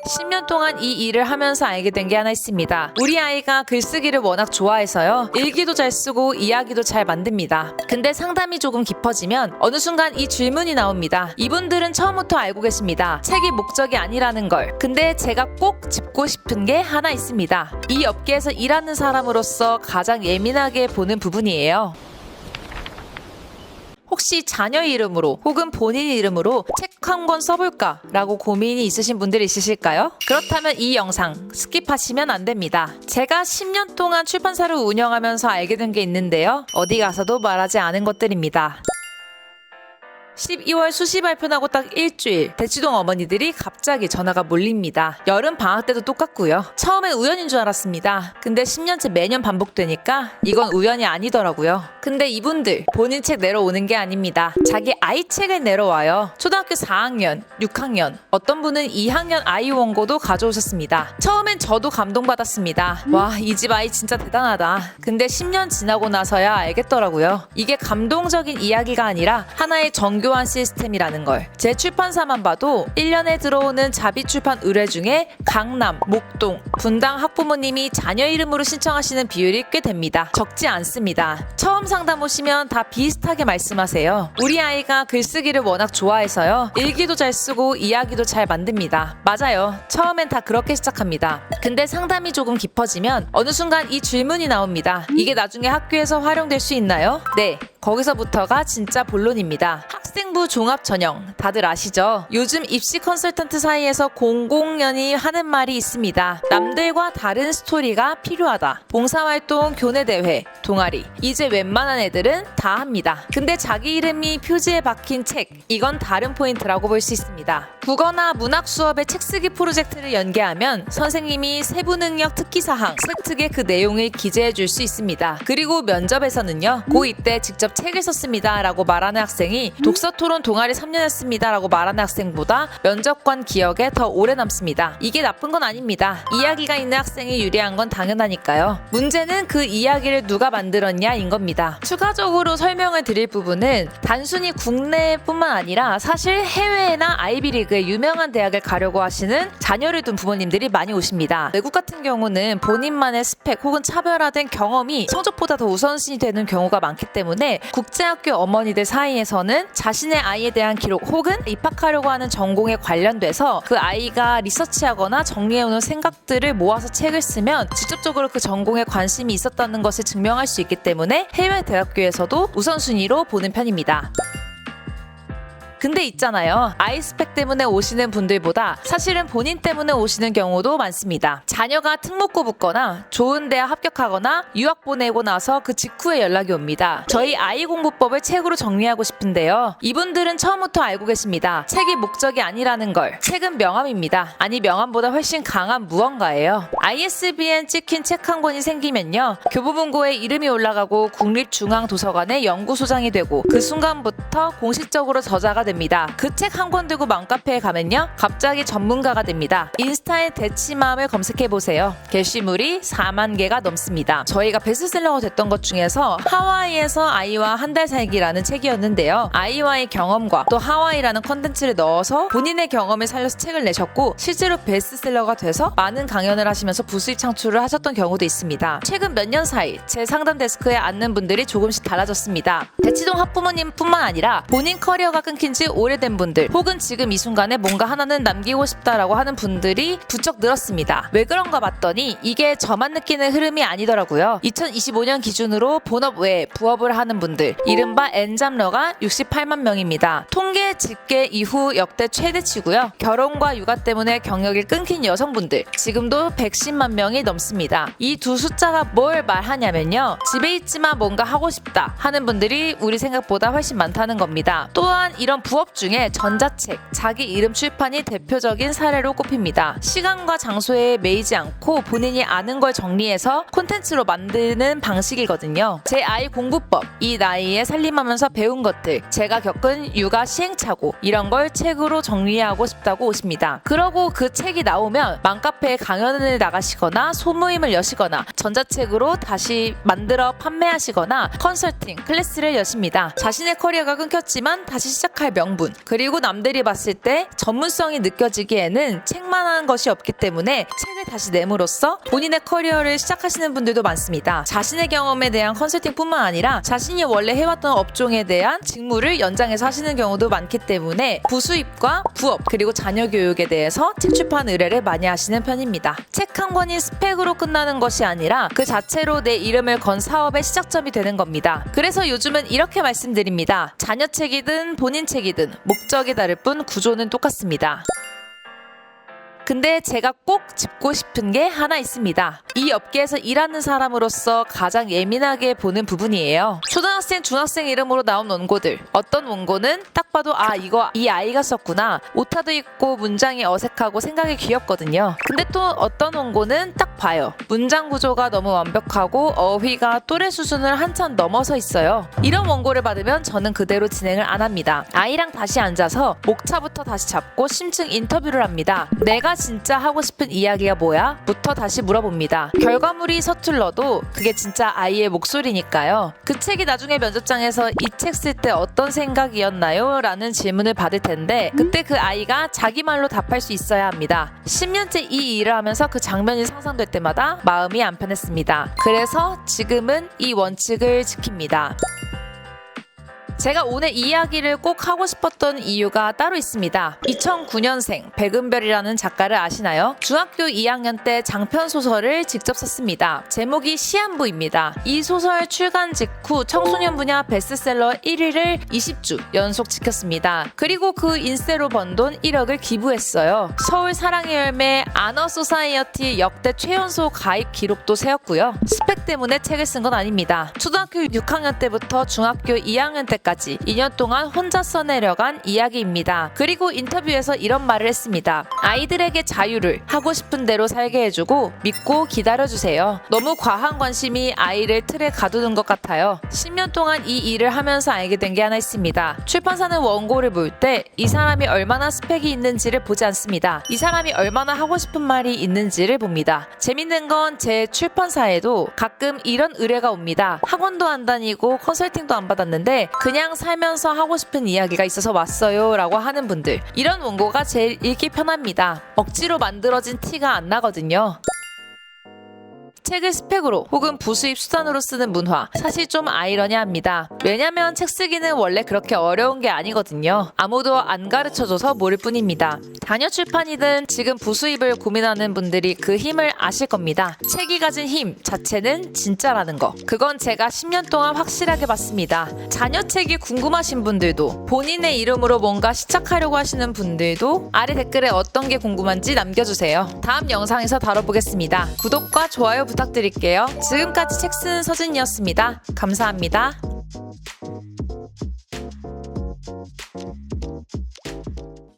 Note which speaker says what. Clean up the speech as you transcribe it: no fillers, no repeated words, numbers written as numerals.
Speaker 1: 10년 동안 이 일을 하면서 알게 된 게 하나 있습니다. 우리 아이가 글쓰기를 워낙 좋아해서요. 일기도 잘 쓰고 이야기도 잘 만듭니다. 근데 상담이 조금 깊어지면 어느 순간 이 질문이 나옵니다. 이분들은 처음부터 알고 계십니다. 책이 목적이 아니라는 걸. 근데 제가 꼭 짚고 싶은 게 하나 있습니다. 이 업계에서 일하는 사람으로서 가장 예민하게 보는 부분이에요. 혹시 자녀 이름으로 혹은 본인 이름으로 책 한 권 써볼까? 라고 고민이 있으신 분들이 있으실까요? 그렇다면 이 영상 스킵하시면 안 됩니다. 제가 10년 동안 출판사를 운영하면서 알게 된 게 있는데요. 어디 가서도 말하지 않은 것들입니다. 12월 수시 발표 나고 딱 일주일 대치동 어머니들이 갑자기 전화가 몰립니다. 여름 방학 때도 똑같고요. 처음엔 우연인 줄 알았습니다. 근데 10년째 매년 반복되니까 이건 우연이 아니더라고요. 근데 이분들 본인 책 내러오는 게 아닙니다. 자기 아이 책을 내러와요. 초등학교 4학년, 6학년, 어떤 분은 2학년 아이 원고도 가져오셨습니다. 처음엔 저도 감동받았습니다. 와, 이 집 아이 진짜 대단하다. 근데 10년 지나고 나서야 알겠더라고요. 이게 감동적인 이야기가 아니라 하나의 정교한 시스템이라는 걸. 제 출판사만 봐도 1년에 들어오는 자비출판 의뢰 중에 강남, 목동, 분당 학부모님이 자녀 이름으로 신청하시는 비율이 꽤 됩니다. 적지 않습니다. 처음 상담 오시면 다 비슷하게 말씀하세요. 우리 아이가 글쓰기를 워낙 좋아해서요. 일기도 잘 쓰고 이야기도 잘 만듭니다. 맞아요. 처음엔 다 그렇게 시작합니다. 근데 상담이 조금 깊어지면 어느 순간 이 질문이 나옵니다. 이게 나중에 학교에서 활용될 수 있나요? 네. 거기서부터가 진짜 본론입니다. 학생부 종합 전형 다들 아시죠? 요즘 입시 컨설턴트 사이에서 공공연히 하는 말이 있습니다. 남들과 다른 스토리가 필요하다. 봉사활동, 교내대회, 동아리 이제 웬만한 애들은 다 합니다. 근데 자기 이름이 표지에 박힌 책 이건 다른 포인트라고 볼 수 있습니다. 국어나 문학 수업의 책쓰기 프로젝트를 연계하면 선생님이 세부능력 특기사항 세특에 그 내용을 기재해 줄 수 있습니다. 그리고 면접에서는요. 고2 때 직접 책을 썼습니다 라고 말하는 학생이 독서토론 동아리 3년 했습니다 라고 말하는 학생보다 면접관 기억에 더 오래 남습니다. 이게 나쁜 건 아닙니다. 이야기가 있는 학생이 유리한 건 당연하니까요. 문제는 그 이야기를 누가 만들었냐인 겁니다. 추가적으로 설명을 드릴 부분은 단순히 국내뿐만 아니라 사실 해외나 아이비리그의 유명한 대학을 가려고 하시는 자녀를 둔 부모님들이 많이 오십니다. 외국 같은 경우는 본인만의 스펙 혹은 차별화된 경험이 성적보다 더 우선순위 되는 경우가 많기 때문에 국제학교 어머니들 사이에서는 자신의 아이에 대한 기록 혹은 입학하려고 하는 전공에 관련돼서 그 아이가 리서치하거나 정리해오는 생각들을 모아서 책을 쓰면 직접적으로 그 전공에 관심이 있었다는 것을 증명할 수 있기 때문에 해외 대학교에서도 우선순위로 보는 편입니다. 근데 있잖아요. 아이 스펙 때문에 오시는 분들보다 사실은 본인 때문에 오시는 경우도 많습니다. 자녀가 특목고 붙거나 좋은 대학 합격하거나 유학 보내고 나서 그 직후에 연락이 옵니다. 저희 아이 공부법을 책으로 정리하고 싶은데요. 이분들은 처음부터 알고 계십니다. 책이 목적이 아니라는 걸. 책은 명함입니다. 아니 명함보다 훨씬 강한 무언가예요. ISBN 찍힌 책 한 권이 생기면요. 교보문고에 이름이 올라가고 국립중앙도서관의 연구소장이 되고 그 순간부터 공식적으로 저자가 됩니다. 그 책 한 권 들고 맘카페에 가면요. 갑자기 전문가가 됩니다. 인스타에 대치맘을 검색해보세요. 게시물이 4만 개가 넘습니다. 저희가 베스트셀러가 됐던 것 중에서 하와이에서 아이와 한 달 살기라는 책이었는데요. 아이와의 경험과 또 하와이라는 컨텐츠를 넣어서 본인의 경험을 살려서 책을 내셨고 실제로 베스트셀러가 돼서 많은 강연을 하시면서 부수입 창출을 하셨던 경우도 있습니다. 최근 몇 년 사이 제 상담 데스크에 앉는 분들이 조금씩 달라졌습니다. 대치동 학부모님뿐만 아니라 본인 커리어가 끊긴 지 오래된 분들 혹은 지금 이 순간에 뭔가 하나는 남기고 싶다라고 하는 분들이 부쩍 늘었습니다. 왜 그런가 봤더니 이게 저만 느끼는 흐름이 아니더라고요. 2025년 기준으로 본업 외에 부업을 하는 분들 이른바 N잡러가 68만 명입니다. 통계 집계 이후 역대 최대치고요. 결혼과 육아 때문에 경력이 끊긴 여성분들 지금도 110만 명이 넘습니다. 이 두 숫자가 뭘 말하냐면요. 집에 있지만 뭔가 하고 싶다 하는 분들이 우리 생각보다 훨씬 많다는 겁니다. 또한 이런 부업 중에 전자책, 자기 이름 출판이 대표적인 사례로 꼽힙니다. 시간과 장소에 매이지 않고 본인이 아는 걸 정리해서 콘텐츠로 만드는 방식이거든요. 제 아이 공부법, 이 나이에 살림하면서 배운 것들, 제가 겪은 육아 시행착오 이런 걸 책으로 정리하고 싶다고 오십니다. 그러고 그 책이 나오면 맘카페에 강연을 나가시거나 소모임을 여시거나 전자책으로 다시 만들어 판매하시거나 컨설팅, 클래스를 여십니다. 자신의 커리어가 끊겼지만 다시 시작할 명분, 그리고 남들이 봤을 때 전문성이 느껴지기에는 책만한 것이 없기 때문에 책을 다시 내므로써 본인의 커리어를 시작하시는 분들도 많습니다. 자신의 경험에 대한 컨설팅뿐만 아니라 자신이 원래 해왔던 업종에 대한 직무를 연장해서 하시는 경우도 많기 때문에 부수입과 부업 그리고 자녀 교육에 대해서 책 출판 의뢰를 많이 하시는 편입니다. 책 한 권이 스펙으로 끝나는 것이 아니라 그 자체로 내 이름을 건 사업의 시작점이 되는 겁니다. 그래서 요즘은 이렇게 말씀드립니다. 자녀 책이든 본인 책이든 목적이 다를 뿐 구조는 똑같습니다. 근데 제가 꼭 짚고 싶은 게 하나 있습니다. 이 업계에서 일하는 사람으로서 가장 예민하게 보는 부분이에요. 초등학생, 중학생 이름으로 나온 원고들. 어떤 원고는 딱 봐도 이거 이 아이가 썼구나. 오타도 있고 문장이 어색하고 생각이 귀엽거든요. 근데 또 어떤 원고는 딱 봐요. 문장 구조가 너무 완벽하고 어휘가 또래 수준을 한참 넘어서 있어요. 이런 원고를 받으면 저는 그대로 진행을 안 합니다. 아이랑 다시 앉아서 목차부터 다시 잡고 심층 인터뷰를 합니다. 내가 진짜 하고 싶은 이야기가 뭐야? 부터 다시 물어봅니다. 결과물이 서툴러도 그게 진짜 아이의 목소리니까요. 그 책이 나중에 면접장에서 이 책 쓸 때 어떤 생각이었나요? 라는 질문을 받을 텐데 그때 그 아이가 자기 말로 답할 수 있어야 합니다. 10년째 이 일을 하면서 그 장면이 상상될 때마다 마음이 안 편했습니다. 그래서 지금은 이 원칙을 지킵니다. 제가 오늘 이 이야기를 꼭 하고 싶었던 이유가 따로 있습니다. 2009년생 백은별이라는 작가를 아시나요? 중학교 2학년 때 장편 소설을 직접 썼습니다. 제목이 시한부입니다. 이 소설 출간 직후 청소년 분야 베스트셀러 1위를 20주 연속 지켰습니다. 그리고 그 인세로 번 돈 1억을 기부했어요. 서울 사랑의 열매 아너소사이어티 역대 최연소 가입 기록도 세웠고요. 스펙 때문에 책을 쓴 건 아닙니다. 초등학교 6학년 때부터 중학교 2학년 때까지 2년 동안 혼자 써내려간 이야기입니다. 그리고 인터뷰에서 이런 말을 했습니다. 아이들에게 자유를 하고 싶은 대로 살게 해주고 믿고 기다려주세요. 너무 과한 관심이 아이를 틀에 가두는 것 같아요. 10년 동안 이 일을 하면서 알게 된 게 하나 있습니다. 출판사는 원고를 볼 때 이 사람이 얼마나 스펙이 있는지를 보지 않습니다. 이 사람이 얼마나 하고 싶은 말이 있는지를 봅니다. 재밌는 건 제 출판사에도 가끔 이런 의뢰가 옵니다. 학원도 안 다니고 컨설팅도 안 받았는데 그냥 살면서 하고 싶은 이야기가 있어서 왔어요 라고 하는 분들, 이런 원고가 제일 읽기 편합니다. 억지로 만들어진 티가 안 나거든요. 책을 스펙으로 혹은 부수입 수단으로 쓰는 문화, 사실 좀 아이러니합니다. 왜냐면 책 쓰기는 원래 그렇게 어려운 게 아니거든요. 아무도 안 가르쳐줘서 모를 뿐입니다. 자녀 출판이든 지금 부수입을 고민하는 분들이 그 힘을 아실 겁니다. 책이 가진 힘 자체는 진짜라는 거, 그건 제가 10년 동안 확실하게 봤습니다. 자녀 책이 궁금하신 분들도, 본인의 이름으로 뭔가 시작하려고 하시는 분들도 아래 댓글에 어떤 게 궁금한지 남겨주세요. 다음 영상에서 다뤄보겠습니다. 구독과 좋아요 부탁드릴게요. 지금까지 책 쓰는 서진이었습니다. 감사합니다.